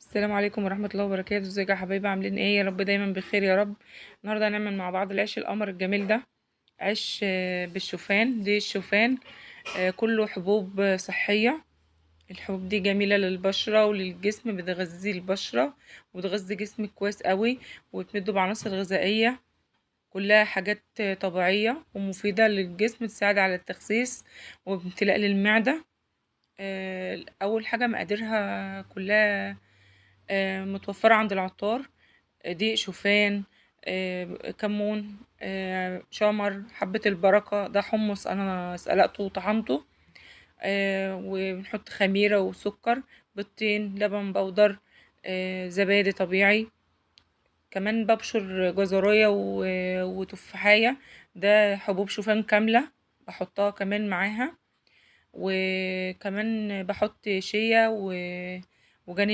السلام عليكم ورحمة الله وبركاته. ازيكم يا حبايبي؟ عاملين ايه؟ يا رب دايما بخير يا رب. النهارده هنعمل مع بعض العيش القمر الجميل ده. عيش بالشوفان. دي الشوفان كله حبوب صحية. الحبوب دي جميلة للبشرة وللجسم، بتغذي البشرة وبتغذي جسمك كويس قوي، وتمده بعناصر غذائية كلها حاجات طبيعية ومفيدة للجسم، تساعد على التخسيس وامتلاء للمعدة. أول حاجة مقاديرها كلها متوفرة عند العطار. دقيق شوفان، كمون، شمر، حبة البركة، ده حمص أنا سلقته وطحنته. وبنحط خميرة وسكر، بيضتين، لبن بودر، زبادي طبيعي. كمان ببشر جزرية وتفاحية، ده حبوب شوفان كاملة بحطها كمان معاها. وكمان بحط شيا وجاني